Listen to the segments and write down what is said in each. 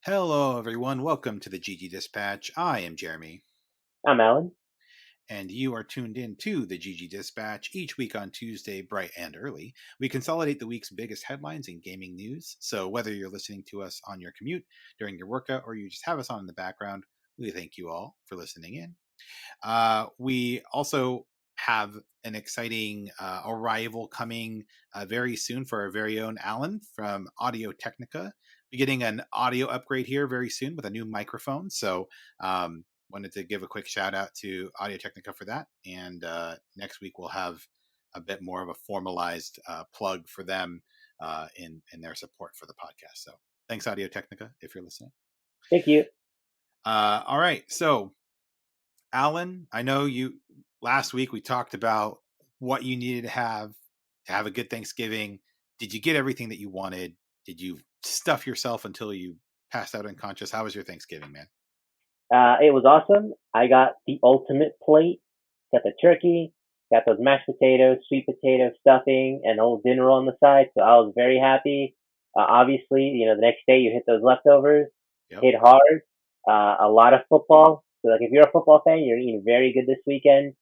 Hello, everyone. Welcome to the GG Dispatch. I am Jeremy. I'm Allan. And you are tuned in to the GG Dispatch each week on Tuesday, bright and early. We consolidate the week's biggest headlines in gaming news. So whether you're listening to us on your commute, during your workout, or you just have us on in the background, we thank you all for listening in. We also have an exciting arrival coming very soon for our very own Allan from Audio Technica. We're getting an audio upgrade here very soon with a new microphone. So wanted to give a quick shout out to Audio Technica for that. And next week we'll have a bit more of a formalized plug for them in their support for the podcast. So thanks, Audio Technica, if you're listening. Thank you. All right. So Allan, I know last week we talked about what you needed to have a good Thanksgiving. Did you get everything that you wanted? Did you stuff yourself until you passed out unconscious? How was your Thanksgiving, man? It was awesome. I got the ultimate plate. Got the turkey, got those mashed potatoes, sweet potato stuffing, and a little dinner on the side. So I was very happy. Obviously, the next day you hit those leftovers, hit hard. A lot of football. So like if you're a football fan, you're eating very good this weekend.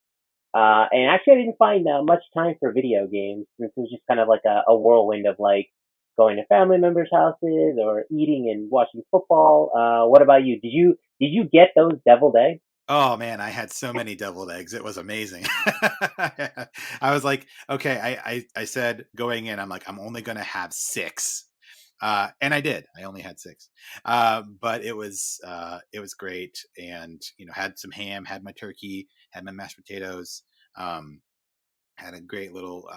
And actually, I didn't find much time for video games. This was just kind of like a whirlwind of like going to family members' houses or eating and watching football. What about you? Did you get those deviled eggs? Oh man, I had so many deviled eggs. It was amazing. I was like, okay, I said going in, I'm like, I'm only going to have 6. And I did. I only had 6. But it was great. And, had some ham, had my turkey, had my mashed potatoes, had a great little,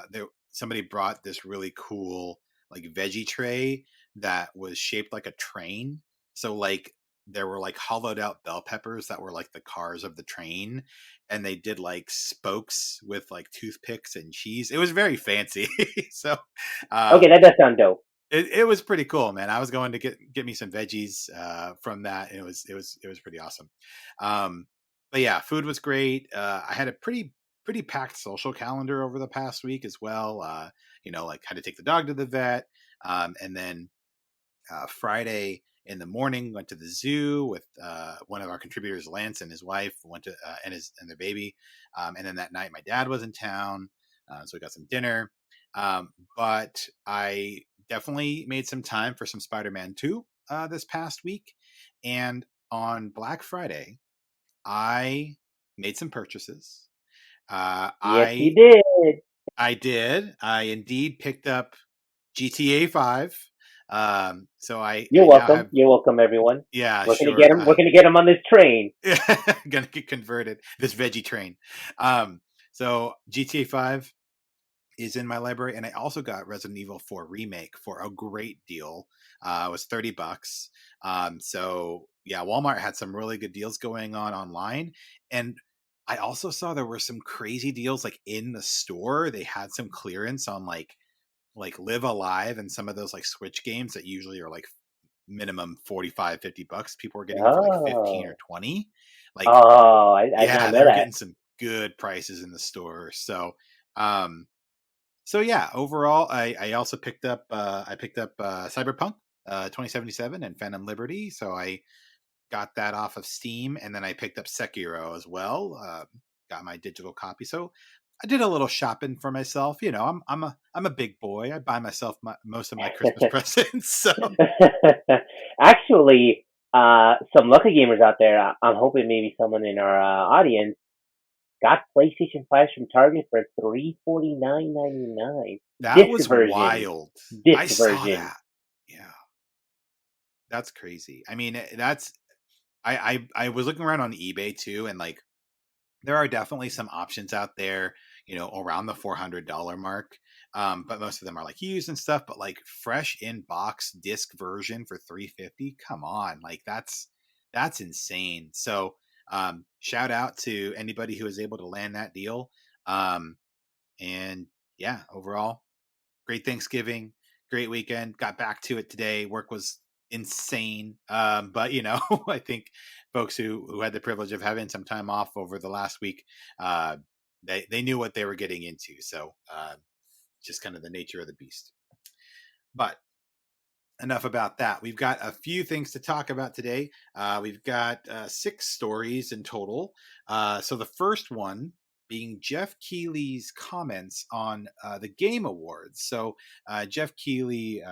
somebody brought this really cool like veggie tray that was shaped like a train. So like there were like hollowed out bell peppers that were like the cars of the train, and they did like spokes with like toothpicks and cheese. It was very fancy. So Okay, that does sound dope. it was pretty cool, man. I was going to get me some veggies from that, and it was pretty awesome. But yeah, food was great. I had a pretty packed social calendar over the past week as well. Like had to take the dog to the vet, and then Friday in the morning went to the zoo with one of our contributors, Lance, and his wife went to and their baby, and then that night my dad was in town, so we got some dinner. But I definitely made some time for some Spider-Man 2 this past week, and on Black Friday I made some purchases. Yes, you did. I did. I indeed picked up GTA 5. You're welcome. You're welcome, everyone. Yeah, we're sure. Gonna get him. We're gonna get him on this train. Gonna get converted. This veggie train. So GTA 5 is in my library, and I also got Resident Evil 4 Remake for a great deal. It was $30. So yeah, Walmart had some really good deals going on online, and I also saw there were some crazy deals like in the store. They had some clearance on like Live Alive and some of those like Switch games that usually are like minimum $45-$50. People were getting for like 15 or 20. Like, I yeah, they were getting some good prices in the store. So, yeah, overall, I also picked up Cyberpunk 2077 and Phantom Liberty. So I got that off of Steam, and then I picked up Sekiro as well. Got my digital copy. So I did a little shopping for myself. I'm a big boy. I buy myself most of my Christmas presents. So actually, some lucky gamers out there. I'm hoping maybe someone in our audience got PlayStation 5s from Target for $349.99. That was wild. I saw that. Yeah, that's crazy. I mean, that's I was looking around on eBay too, and like there are definitely some options out there, around the $400 mark. But most of them are like used and stuff. But like fresh in box disc version for $350, come on, like that's insane. So shout out to anybody who was able to land that deal. And yeah, overall, great Thanksgiving, great weekend. Got back to it today. Work was insane, but I think folks who had the privilege of having some time off over the last week, uh, they knew what they were getting into. So just kind of the nature of the beast. But enough about that. We've got a few things to talk about today. We've got 6 stories in total. So the first one being Geoff Keighley's comments on the Game Awards. So Geoff Keighley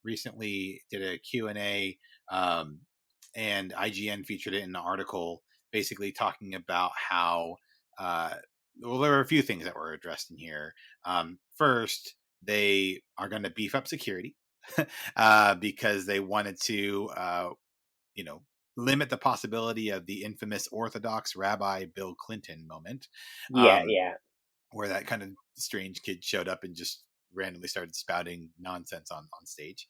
recently did a Q&A, and IGN featured it in an article basically talking about how, well, there were a few things that were addressed in here. First, they are going to beef up security because they wanted to, you know, limit the possibility of the infamous Orthodox Rabbi Bill Clinton moment, Yeah, um, yeah. where that kind of strange kid showed up and just randomly started spouting nonsense on stage.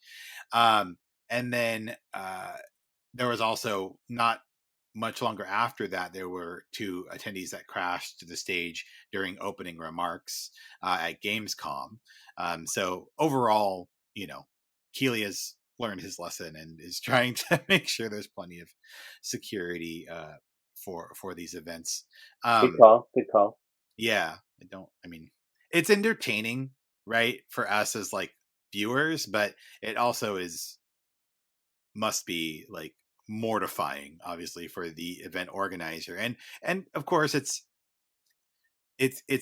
Um, and then there was also, not much longer after that, there were 2 attendees that crashed to the stage during opening remarks at Gamescom. So overall, Keeley has learned his lesson and is trying to make sure there's plenty of security for these events. Good Um, call. Good call. yeah, I mean, it's entertaining, right, for us as like viewers, but it also must be like mortifying, obviously, for the event organizer. And of course it's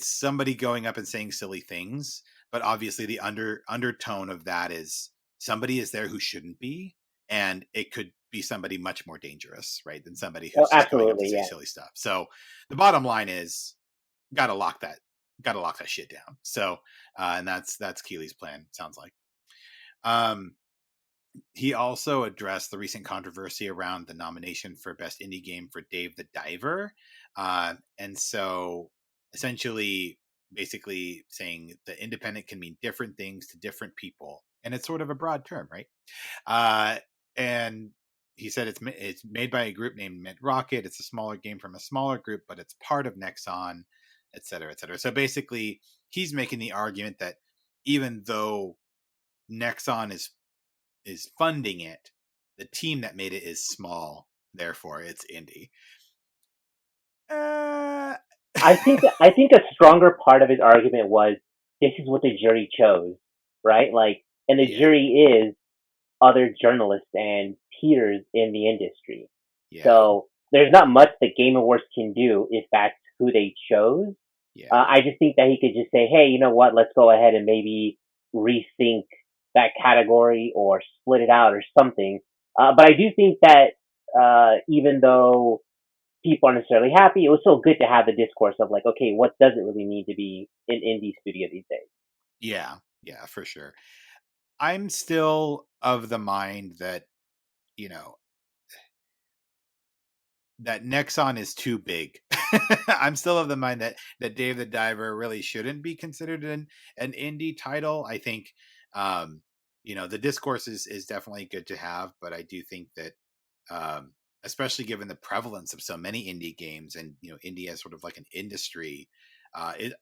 somebody going up and saying silly things, but obviously the undertone of that is somebody is there who shouldn't be, and it could be somebody much more dangerous, right, than somebody Oh, who's just going up to absolutely. say Yeah. silly stuff. So the bottom line is, gotta lock that gotta lock that shit down. So and that's Keeley's plan, sounds like. um he also addressed the recent controversy around the nomination for Best Indie Game for Dave the Diver. And so essentially, basically saying that independent can mean different things to different people. And it's sort of a broad term, right? Uh, and he said it's made by a group named Mint Rocket. It's a smaller game from a smaller group, but it's part of Nexon, et cetera, et cetera. So basically, he's making the argument that even though Nexon is funding it, the team that made it is small, therefore it's indie. Uh, I think a stronger part of his argument was this is what the jury chose, right? Like, and the yeah, jury is other journalists and peers in the industry. yeah, So there's not much the Game Awards can do if that's who they chose. yeah, I just think that he could just say, hey, you know what? Let's go ahead and maybe rethink that category or split it out or something. But I do think that even though people aren't necessarily happy, it was still good to have the discourse of like, okay, what does it really mean to be an indie studio these days? yeah, yeah, for sure. I'm still of the mind that, you know, that Nexon is too big. I'm still of the mind that Dave the Diver really shouldn't be considered an indie title. I think, um, the discourse is definitely good to have, but I do think that, especially given the prevalence of so many indie games, and indie as sort of like an industry, it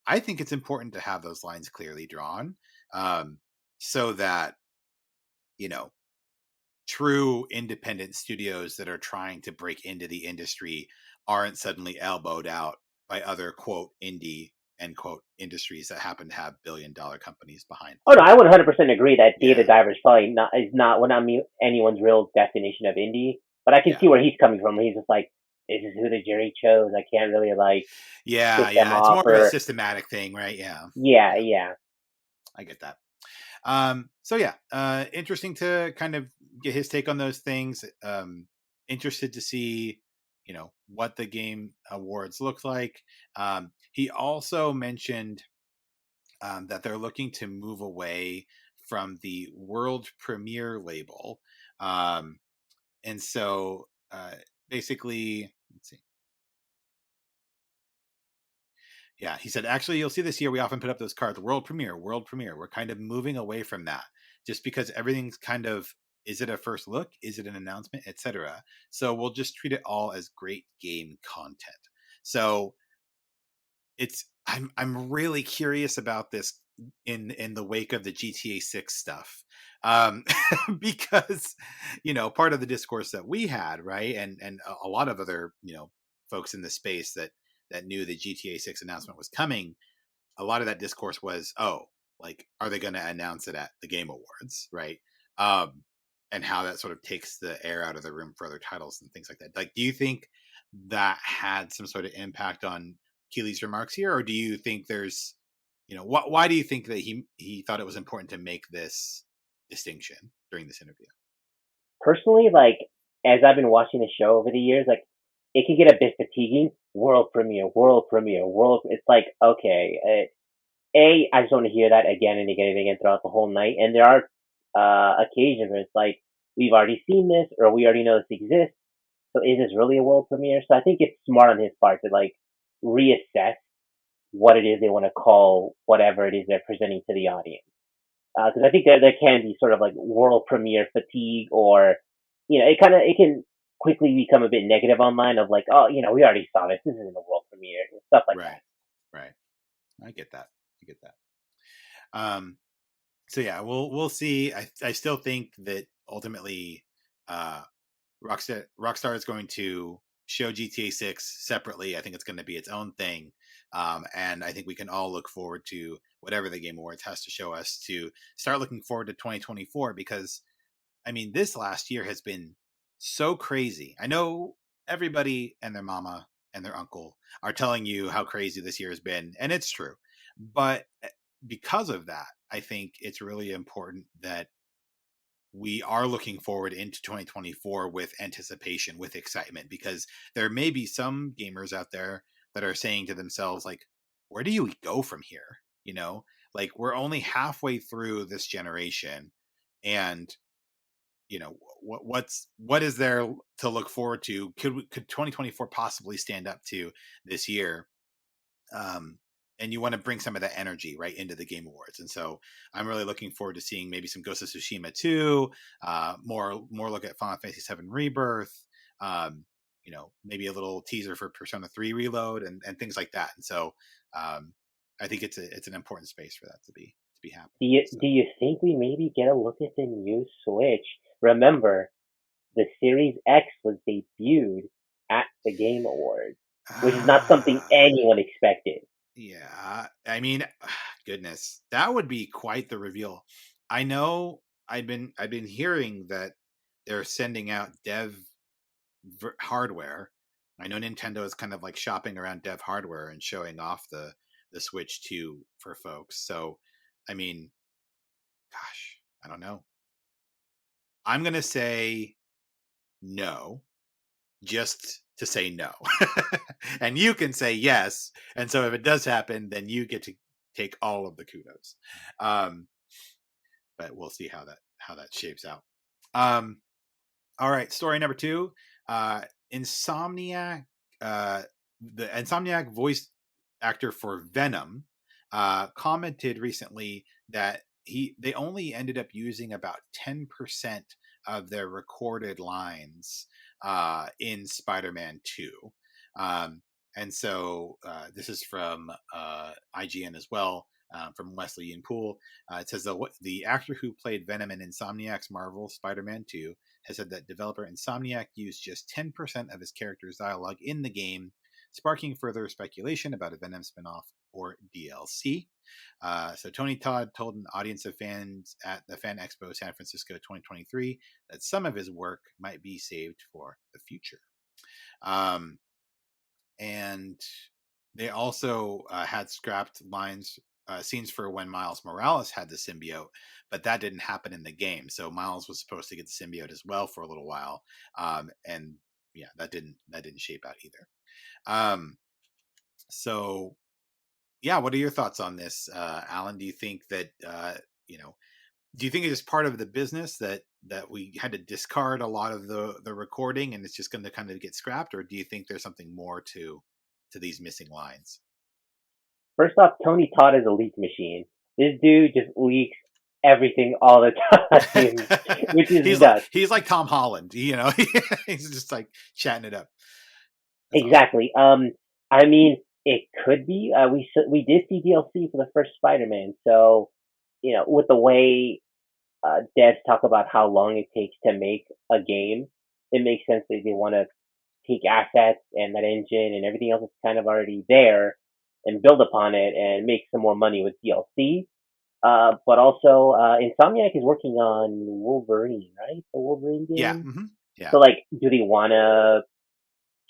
I think it's important to have those lines clearly drawn, um, so that you know true independent studios that are trying to break into the industry aren't suddenly elbowed out by other quote indie end quote industries that happen to have billion-dollar companies behind Oh them. no, I would 100% agree that Data Yeah, Diver is probably not would not meet anyone's real definition of indie. But I can yeah, see where he's coming from. He's just like, this is who the jury chose. I can't really like yeah, kick them yeah. It's off more of a or systematic thing, right? Yeah, yeah, yeah. yeah. I get that. So yeah, interesting to kind of get his take on those things. Interested to see, what the game awards look like. He also mentioned that they're looking to move away from the world premiere label. Um, and so basically, let's see. Yeah, he said, actually, you'll see this year, we often put up those cards, world premiere, world premiere. We're kind of moving away from that just because everything's kind of, is it a first look? Is it an announcement, etc.? So we'll just treat it all as great game content. So I'm really curious about this in the wake of the GTA 6 stuff. Because part of the discourse that we had, right, and a lot of other, folks in the space that knew the GTA 6 announcement was coming, a lot of that discourse was, oh, like, are they going to announce it at the Game Awards, right? Um, and how that sort of takes the air out of the room for other titles and things like that. Like, do you think that had some sort of impact on Keeley's remarks here, or do you think there's, why do you think that he thought it was important to make this distinction during this interview? Personally, like as I've been watching the show over the years, like it can get a bit fatiguing. World premiere, world premiere, world. It's like okay, I just want to hear that again and again and again throughout the whole night. And there are occasions where it's like we've already seen this or we already know this exists. So is this really a world premiere? So I think it's smart on his part to like reassess what it is they want to call whatever it is they're presenting to the audience. Because I think there can be sort of like world premiere fatigue, or it can quickly become a bit negative online of like, oh, we already saw this. This isn't a world premiere and stuff like Right, that. right. I get that. I get that. Um, so yeah, we'll see. I still think that ultimately, uh, Rockstar is going to show GTA 6 separately. I think it's going to be its own thing. And I think we can all look forward to whatever the Game Awards has to show us, to start looking forward to 2024, because I mean, this last year has been so crazy. I know everybody and their mama and their uncle are telling you how crazy this year has been, and it's true. But because of that, I think it's really important that we are looking forward into 2024 with anticipation, with excitement, because there may be some gamers out there that are saying to themselves, like, where do you go from here? Like, we're only halfway through this generation, and what is there to look forward to? Could 2024 possibly stand up to this year? um and you want to bring some of that energy right into the Game Awards, and so I'm really looking forward to seeing maybe some Ghost of Tsushima 2, more look at Final Fantasy 7 Rebirth, maybe a little teaser for Persona 3 Reload, and things like that. And so um I think it's an important space for that to be Do happening. you So do you think we maybe get a look at the new Switch? Remember, the Series X was debuted at the Game Awards, which is not something anyone expected. yeah, I mean, goodness, that would be quite the reveal. I know I've been hearing that they're sending out dev hardware. I know Nintendo is kind of like shopping around dev hardware and showing off the Switch 2 for folks. So, I mean, gosh, I don't know. I'm going to say no, just to say no. And you can say yes. And so if it does happen, then you get to take all of the kudos. Um, but we'll see how that shapes out. Um, all right, story number 2. Uh, Insomniac, the Insomniac voice actor for Venom, commented recently that they only ended up using about 10% of their recorded lines in Spider-Man 2. Um, and so this is from IGN as well, from Wesley Ian Poole. It says the actor who played Venom in Insomniac's Marvel Spider-Man 2 has said that developer Insomniac used just 10% of his character's dialogue in the game, sparking further speculation about a Venom spinoff or DLC. So Tony Todd told an audience of fans at the Fan Expo San Francisco 2023 that some of his work might be saved for the future. Um, and they also had scrapped scenes for when Miles Morales had the symbiote, but that didn't happen in the game. So Miles was supposed to get the symbiote as well for a little while, and yeah, that didn't shape out either. Um, so yeah, what are your thoughts on this, Allan? Do you think that you know? Do you think it's just part of the business that we had to discard a lot of the recording and it's just going to kind of get scrapped, or do you think there's something more to these missing lines? First off, Tony Todd is a leak machine. This dude just leaks everything all the time, which is he's like nuts. he's like Tom Holland, he's just like chatting it up. That's awesome. Exactly. I mean, It could be. We did see DLC for the first Spider-Man, so with the way devs talk about how long it takes to make a game, it makes sense that they want to take assets and that engine and everything else that's kind of already there and build upon it and make some more money with DLC. But also, Insomniac is working on Wolverine, right? The Wolverine Yeah. game. Yeah. So, like, do they want to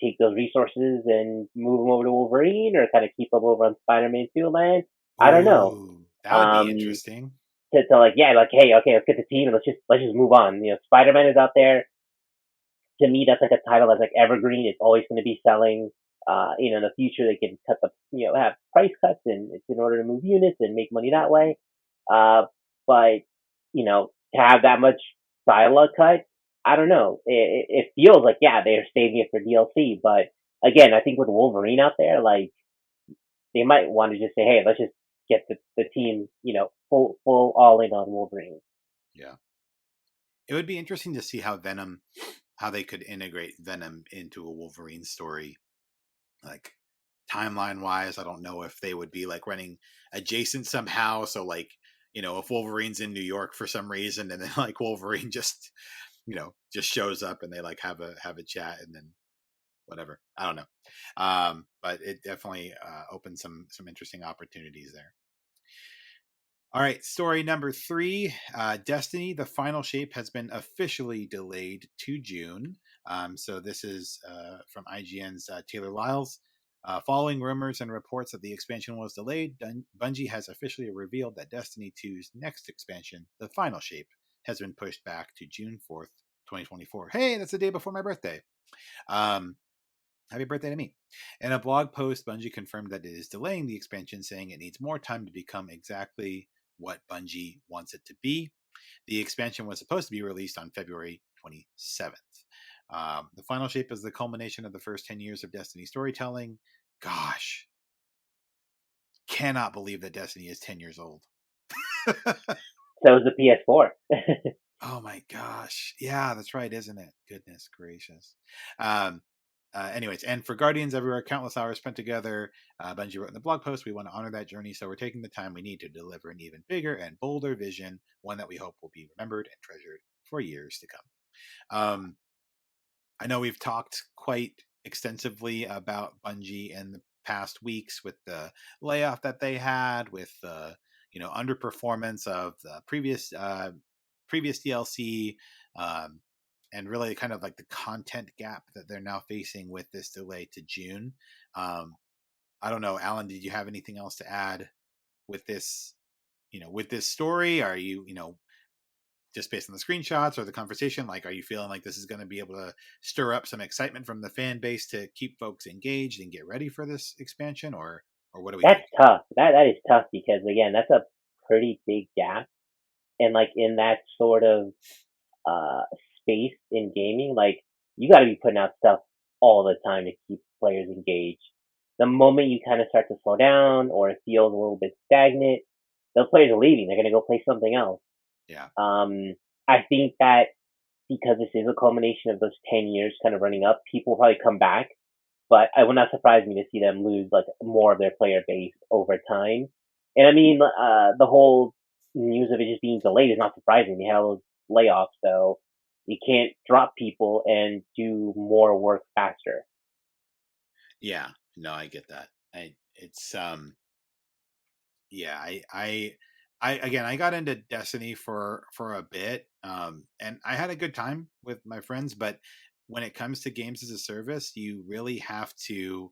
take those resources and move them over to Wolverine, or kind of keep them over on Spider-Man 2 land? I don't know. Ooh, that would be Um, interesting. to like, yeah, like, hey, okay, let's get the team and let's just move on. Spider-Man is out there. To me, that's like a title that's like evergreen. It's always going to be selling. In the future, they can cut have price cuts, and it's in order to move units and make money that way. Uh, but to have that much dialogue cut, I don't know. It feels like, yeah, they're saving it for DLC. But again, I think with Wolverine out there, like, they might want to just say, hey, let's just get the team, full all in on Wolverine. Yeah. It would be interesting to see how they could integrate Venom into a Wolverine story. Like timeline wise, I don't know if they would be like running adjacent somehow. So like, if Wolverine's in New York for some reason and then like Wolverine just shows up and they like have a chat and then whatever. I don't know. But it definitely opens some interesting opportunities there. All right, story number 3. Destiny, the final shape has been officially delayed to June. So this is from IGN's Taylor Lyles. Following rumors and reports that the expansion was delayed, Bungie has officially revealed that Destiny 2's next expansion, the final shape, has been pushed back to June 4th, 2024. Hey, that's the day before my birthday. Um, Happy birthday to me. In a blog post, Bungie confirmed that it is delaying the expansion, saying it needs more time to become exactly what Bungie wants it to be. The expansion was supposed to be released on February 27th. The final shape is the culmination of the first 10 years of Destiny storytelling. Gosh, cannot believe that Destiny is 10 years old. So is the PS4. Oh my gosh. Yeah, that's right, isn't it? Goodness gracious. Um, Anyways, and for Guardians Everywhere, countless hours spent together. Bungie wrote in the blog post, we want to honor that journey, so we're taking the time we need to deliver an even bigger and bolder vision, one that we hope will be remembered and treasured for years to come. Um, I know we've talked quite extensively about Bungie in the past weeks with the layoff that they had, with the underperformance of the previous DLC, um, and really kind of like the content gap that they're now facing with this delay to June. Um, I don't know, Alan. Did you have anything else to add with this? With this story, are you just based on the screenshots or the conversation, like, are you feeling like this is going to be able to stir up some excitement from the fan base to keep folks engaged and get ready for this expansion, or what do we That's think? tough. That is tough because, again, that's a pretty big gap, and like in that sort of uh space in gaming, like, you got to be putting out stuff all the time to keep players engaged. The moment you kind of start to slow down or it feels a little bit stagnant, those players are leaving. They're going to go play something else. Yeah. Um, I think that because this is a culmination of those 10 years kind of running up, people will probably come back, but it would not surprise me to see them lose like more of their player base over time. And I mean, the whole news of it just being delayed is not surprising. They have those layoffs, so you can't drop people and do more work faster. Yeah, no, I get that. It's yeah, I again, I got into Destiny for a bit, and I had a good time with my friends, but when it comes to games as a service, you have to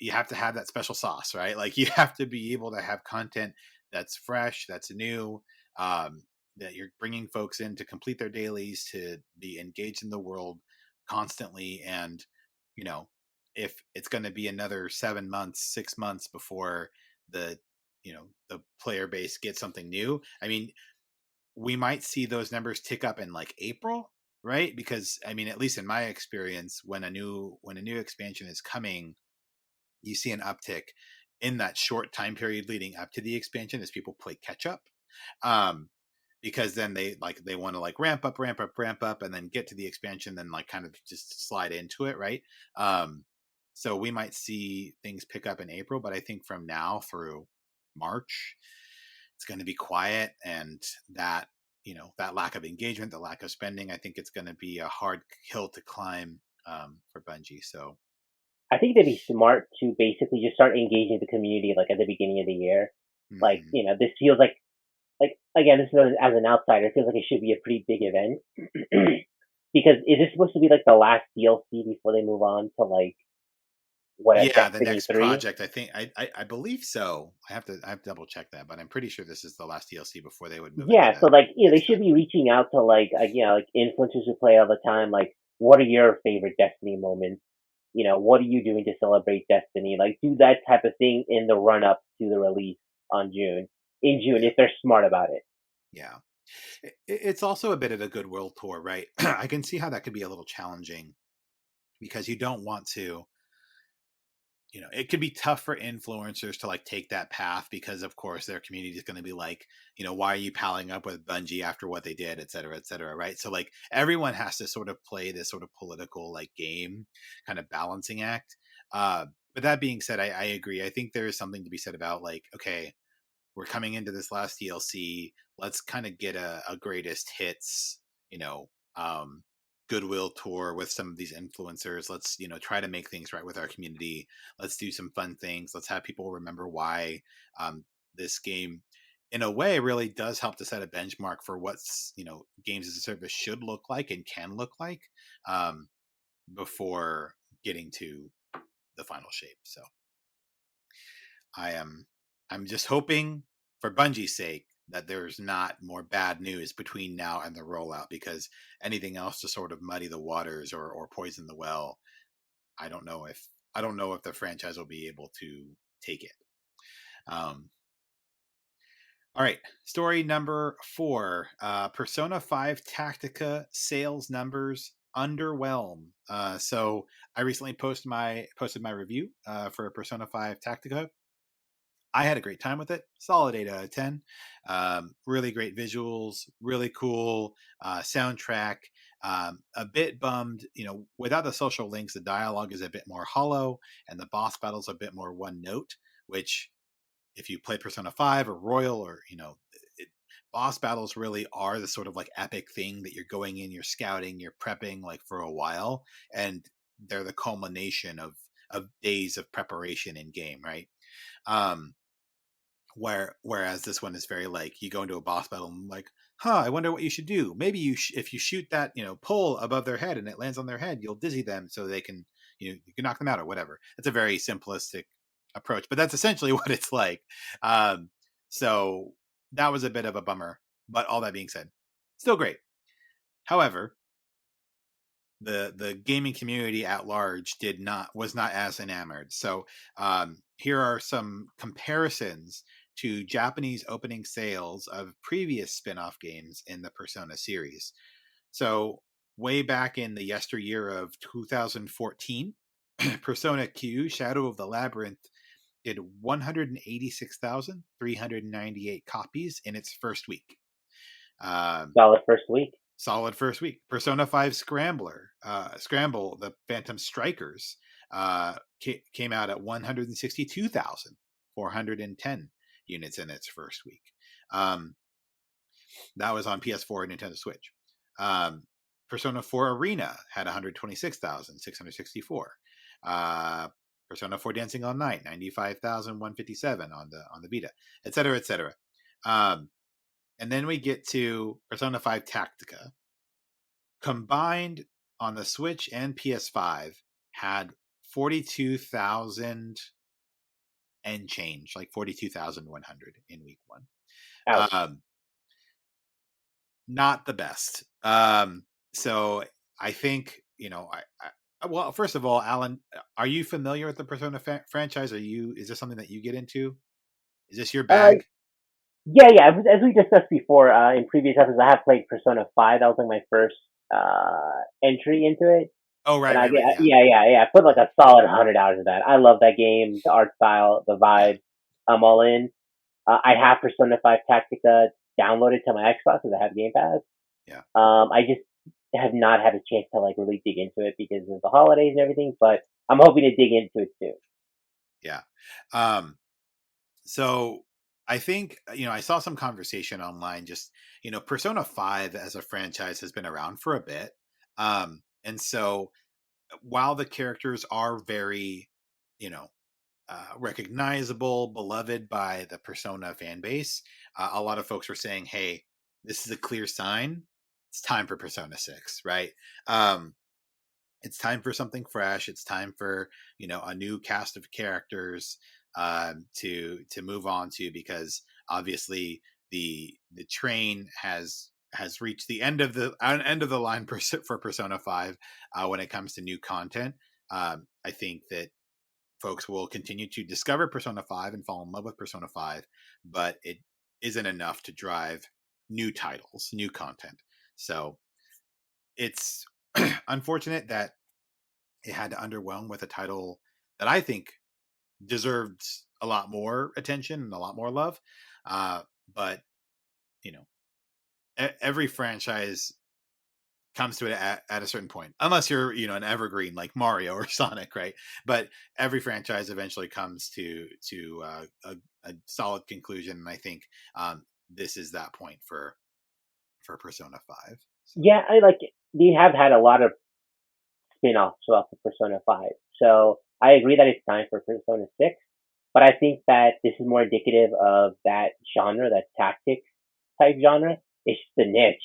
have that special sauce, right? Like you have to be able to have content that's fresh, that's new, um, that you're bringing folks in to complete their dailies, to be engaged in the world constantly. And, you know, if it's going to be another 7 months, 6 months before the, the player base gets something new, I mean, we might see those numbers tick up in like April, right? Because I mean, at least in my experience, when a new expansion is coming, you see an uptick in that short time period leading up to the expansion as people play catch up. Um, because then they want to like ramp up, and then get to the expansion, then like kind of just slide into it, right? Um, So we might see things pick up in April, but I think from now through March, it's going to be quiet, and that that lack of engagement, the lack of spending, I think it's going to be a hard hill to climb for Bungie. So I think they'd be smart to basically just start engaging the community like at the beginning of the year. Like, mhm. this feels like again, this is as an outsider, it feels like it should be a pretty big event. Because is this supposed to be like the last DLC before they move on to like what a Yeah, the Destiny next 3? project, I think I believe so. I have to double check that, but I'm pretty sure this is the last DLC before they would move into Yeah, so the like they next should be title. reaching out to like influencers who play all the time. Like, what are your favorite Destiny moments? What are you doing to celebrate Destiny? Like, do that type of thing in the run up to the release on June. In June, Yeah, if they're smart about it. yeah. It's also a bit of a goodwill tour, right? I can see how that could be a little challenging because you don't want to, it could be tough for influencers to like take that path because of course their community is going to be like, why are you palling up with Bungie after what they did, et cetera, right? So like everyone has to sort of play this sort of political like game kind of balancing act. But that being said, I agree. I think there is something to be said about like, okay, we're coming into this last DLC. Let's kind of get a greatest hits, you know, um, goodwill tour with some of these influencers. Let's, try to make things right with our community. Let's do some fun things. Let's have people remember why this game, in a way, really does help to set a benchmark for what's, games as a service should look like and can look like um, before getting to the final shape. So I am I'm just hoping for Bungie's sake that there's not more bad news between now and the rollout because anything else to sort of muddy the waters or poison the well, I don't know if the franchise will be able to take it. Um, all right, story number 4: Persona 5 Tactica sales numbers underwhelm. So I recently posted my review for Persona 5 Tactica. I had a great time with it. Solid 8 out of 10. Really great visuals, really cool soundtrack. A bit bummed, without the social links, the dialogue is a bit more hollow and the boss battles a bit more one note, which if you play Persona 5 or Royal or, it, boss battles really are the sort of like epic thing that you're going in, you're scouting, you're prepping like for a while. And they're the culmination of days of preparation in game, right? Um, whereas this one is very like you go into a boss battle and like, I wonder what you should do. Maybe if you shoot that pull above their head and it lands on their head, you'll dizzy them so they can you can knock them out or whatever. It's a very simplistic approach, but that's essentially what it's like. So that was a bit of a bummer, but all that being said, still great. However, the gaming community at large was not as enamored. So here are some comparisons to Japanese opening sales of previous spin-off games in the Persona series. So way back in the yesteryear of 2014, Persona Q Shadow of the Labyrinth did 186,398 copies in its first week. Um, Solid first week. Solid first week. Persona 5 Scramble, the Phantom Strikers, came out at 162,410 units in its first week. That was on PS4 and Nintendo Switch. Persona 4 Arena had 126,664. Persona 4 Dancing All Night, 95,157 on the Vita, etc., etc. And then we get to Persona 5 Tactica, combined on the Switch and PS5 had 42,000 and change, like 42,100 in week one. Ouch. Um, Not the best. So I think, well, first of all, Alan, are you familiar with the Persona franchise? Is this something that you get into? Is this your Uh, bag? yeah, yeah. As we discussed before in previous episodes, I have played Persona 5. That was like my first entry into it. Oh, And right, right, right. Yeah, yeah. I put like a solid 100 hours of that. I love that game, the art style, the yeah, vibe. I'm all in. I have Persona 5 Tactica downloaded to my Xbox because I have Game Pass. yeah. I just have not had a chance to like really dig into it because of the holidays and everything. But I'm hoping to dig into it too. Yeah. Um, so I think, I saw some conversation online, just, Persona 5 as a franchise has been around for a bit. And so while the characters are very, you know, recognizable, beloved by the Persona fan base, a lot of folks were saying, hey, this is a clear sign. It's time for Persona 6, right? Um, it's time for something fresh. It's time for, a new cast of characters to move on to, because obviously the train has reached the end of the line for Persona 5 when it comes to new content. I think that folks will continue to discover Persona 5 and fall in love with Persona 5, but it isn't enough to drive new titles, new content. So it's unfortunate that it had to underwhelm with a title that I think deserved a lot more attention and a lot more love. But you know, every franchise comes to it at a certain point, unless you're an evergreen like Mario or Sonic, right? But every franchise eventually comes to a solid conclusion, and I think this is that point for Persona 5. So Yeah, I like it. They have had a lot of spin-offs off of Persona 5. So I agree that it's time for Persona 6, but I think that this is more indicative of that genre, that tactics type genre. It's just a niche.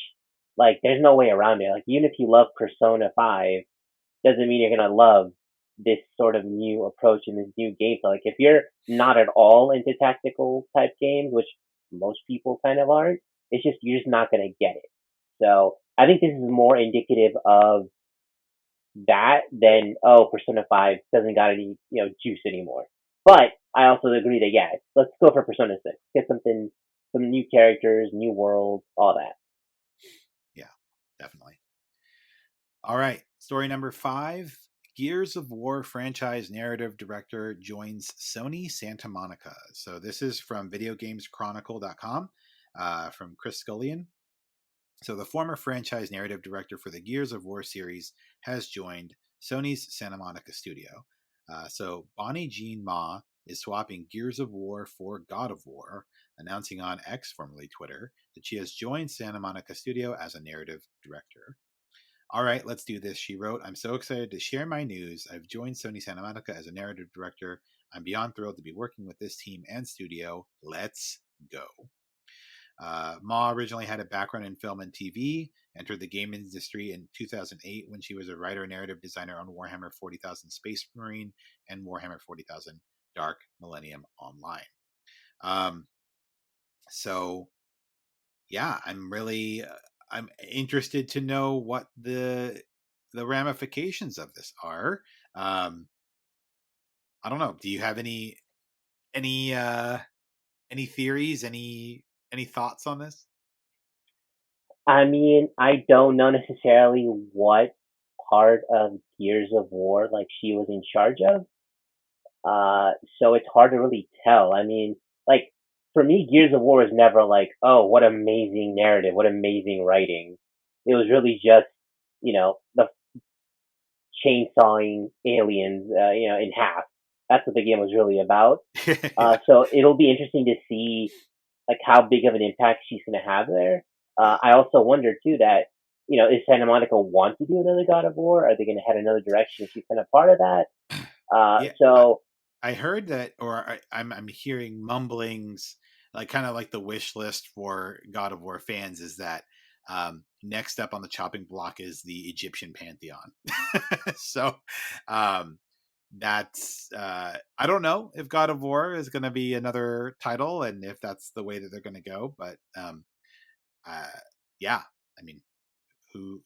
Like, there's no way around it. Like, even if you love Persona 5, doesn't mean you're gonna love this sort of new approach and this new gameplay. Like, if you're not at all into tactical type games, which most people kind of aren't, it's just you're just not gonna get it. So I think this is more indicative of that, then Persona 5 doesn't got any juice anymore. But I also agree that yeah, let's go for Persona 6. Get something, some new characters, new world, all that. yeah, definitely. All right, story number 5. Gears of War franchise narrative director joins Sony Santa Monica. So this is from videogameschronicle.com, from Chris Scullion. So the former franchise narrative director for the Gears of War series has joined Sony's Santa Monica studio. So Bonnie Jean Ma is swapping Gears of War for God of War, announcing on X, formerly Twitter, that she has joined Santa Monica studio as a narrative director. All right, let's do this, she wrote. I'm so excited to share my news. I've joined Sony Santa Monica as a narrative director. I'm beyond thrilled to be working with this team and studio. Let's go. Ma originally had a background in film and TV, entered the game industry in 2008 when she was a writer and narrative designer on Warhammer 40,000 Space Marine and Warhammer 40,000 Dark Millennium Online. Um, so, yeah, I'm interested to know what the ramifications of this are. Um, I don't know. Do you have any uh, any theories? Any thoughts on this? I mean, I don't know necessarily what part of Gears of War like she was in charge of. So it's hard to really tell. I mean, like for me, Gears of War is never like, oh, what amazing narrative, what amazing writing. It was really just, the chainsawing aliens, in half. That's what the game was really about. Yeah, So it'll be interesting to see like how big of an impact she's going to have there. yeah. I also wonder too that is Santa Monica want to do another God of War? Are they going to head another direction? Is she kind of part of that? Yeah, So I heard that, or I'm hearing mumblings, like kind of like the wish list for God of War fans is that next up on the chopping block is the Egyptian pantheon. So um, that's I don't know if God of War is going to be another title and if that's the way that they're going to go, but uh, yeah, I mean, who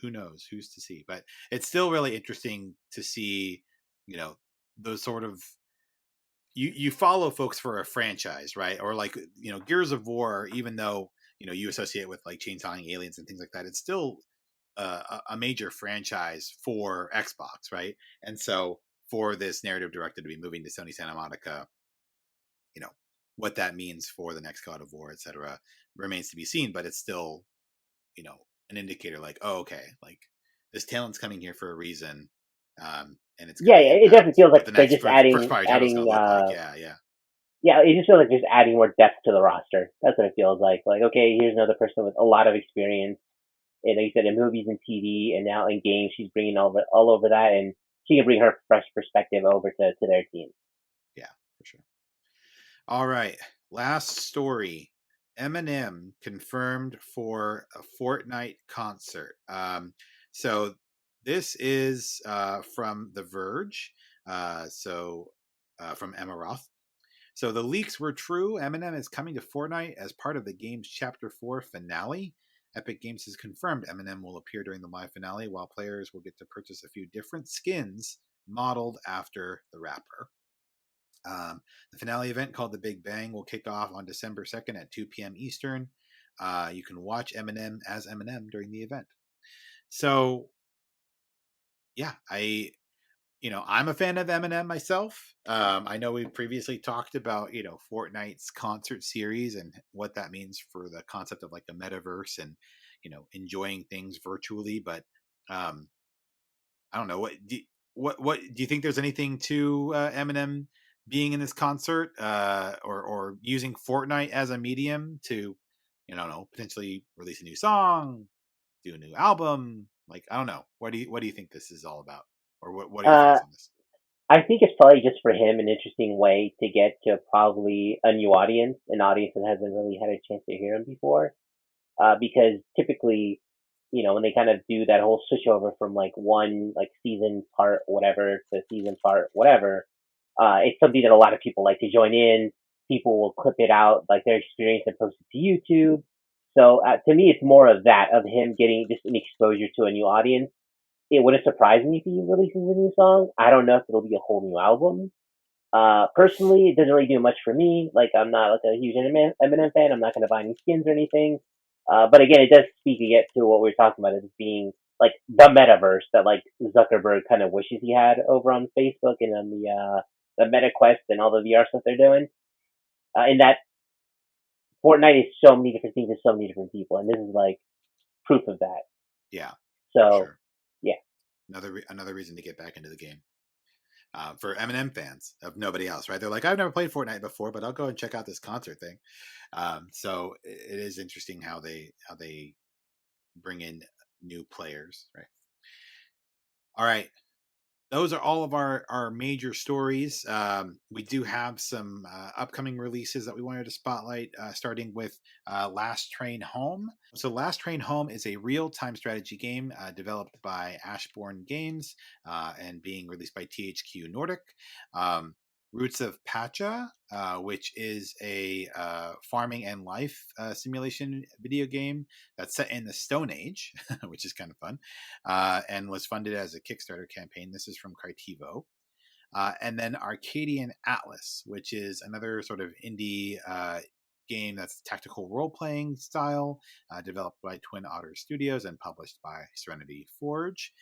knows? Who's to see? But it's still really interesting to see, you know, those sort of you follow folks for a franchise, right? Or like Gears of War, even though you associate with like chainsawing aliens and things like that, it's still a major franchise for Xbox, right? And so for this narrative director to be moving to Sony Santa Monica, you know what that means for the next God of War, etc., remains to be seen. But it's still an indicator, like, oh, okay, like this talent's coming here for a reason. and it's going Yeah, to it definitely impact feels what like the they're next just first party title is going to look like. Yeah, yeah, yeah, it just feels like just adding more depth to the roster. That's what it feels like. Like, okay, here's another person with a lot of experience, and like you said, in movies and TV, and now in games, she's bringing all over that, and she can bring her fresh perspective over to their team. yeah, for sure. All right, last story. Eminem confirmed for a Fortnite concert. So this is from The Verge. From Emma Roth. So the leaks were true. Eminem is coming to Fortnite as part of the game's Chapter 4 finale. Epic Games has confirmed Eminem will appear during the live finale, while players will get to purchase a few different skins modeled after the rapper. The finale event, called The Big Bang, will kick off on December 2nd at 2 p.m. Eastern. You can watch Eminem as Eminem during the event. So, yeah, I'm a fan of Eminem myself. I know we've previously talked about, Fortnite's concert series and what that means for the concept of like the metaverse and, enjoying things virtually. But um, I don't know what do you think? There's anything to Eminem being in this concert, or using Fortnite as a medium to, I don't know, potentially release a new song, do a new album? Like, I don't know. What do you think this is all about, or what are your Uh, thoughts on this? I think it's probably just for him an interesting way to get to probably a new audience, an audience that hasn't really had a chance to hear him before. Because typically, when they kind of do that whole switch over from like one like season part whatever to season part whatever, it's something that a lot of people like to join in. People will clip it out, like their experience, and post it to YouTube. So to me, it's more of that, of him getting just an exposure to a new audience. It wouldn't surprise me if he releases a new song. I don't know if it'll be a whole new album. Personally, it doesn't really do much for me. Like, I'm not like a huge Eminem fan. I'm not going to buy any skins or anything. But again, it does speak again to what we were talking about as being like the metaverse that like Zuckerberg kind of wishes he had over on Facebook and on the Meta Quest and all the VR stuff they're doing. In that Fortnite is so many different things to so many different people, and this is like proof of that. Yeah, for So, sure. yeah. Another reason to get back into the game. For Eminem fans, of nobody else, right? They're like, I've never played Fortnite before, but I'll go and check out this concert thing. So it is interesting how they bring in new players, right? All right, those are all of our major stories. We do have some upcoming releases that we wanted to spotlight, starting with Last Train Home. So, Last Train Home is a real time strategy game developed by Ashbourne Games and being released by THQ Nordic. Um, Roots of Pacha, which is a farming and life simulation video game that's set in the Stone Age, which is kind of fun, and was funded as a Kickstarter campaign. This is from Critivo. And then Arcadian Atlas, which is another sort of indie game that's tactical role playing style, developed by Twin Otter Studios and published by Serenity Forge.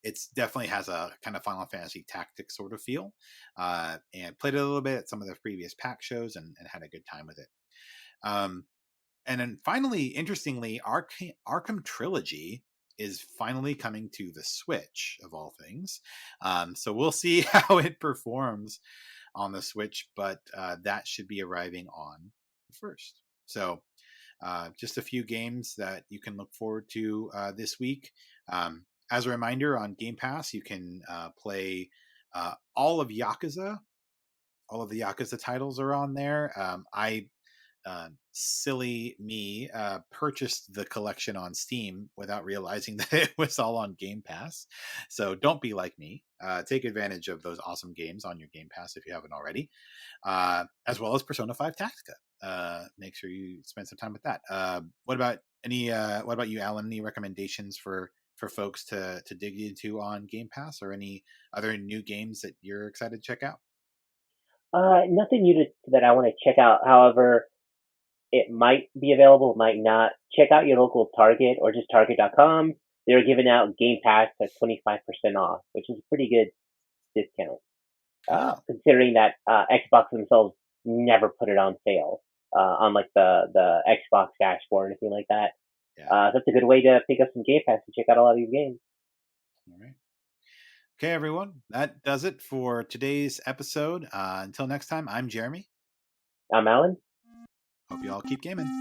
It's definitely has a kind of Final Fantasy Tactics sort of feel, and played it a little bit at some of the previous pack shows and had a good time with it. Um, and then finally, interestingly, Arkham Trilogy is finally coming to the Switch, of all things. So we'll see how it performs on the Switch, but that should be arriving on the first. So just a few games that you can look forward to this week. As a reminder, on Game Pass, you can play all of Yakuza. All of the Yakuza titles are on there. I silly me purchased the collection on Steam without realizing that it was all on Game Pass. So don't be like me. Take advantage of those awesome games on your Game Pass if you haven't already, as well as Persona 5 Tactica. Make sure you spend some time with that. What about What about you, Allan? Any recommendations for folks to dig into on Game Pass, or any other new games that you're excited to check out? Nothing new that I want to check out. However, it might be available, might not. Check out your local Target or just Target.com. They're giving out Game Pass at 25% off, which is a pretty good discount, Oh, considering that Xbox themselves never put it on sale on like the Xbox dashboard or anything like that. yeah. So that's a good way to pick up some Game Pass and check out a lot of these games. All right. Okay, everyone, that does it for today's episode. Until next time, I'm Jeremy. I'm Allan. Hope you all keep gaming.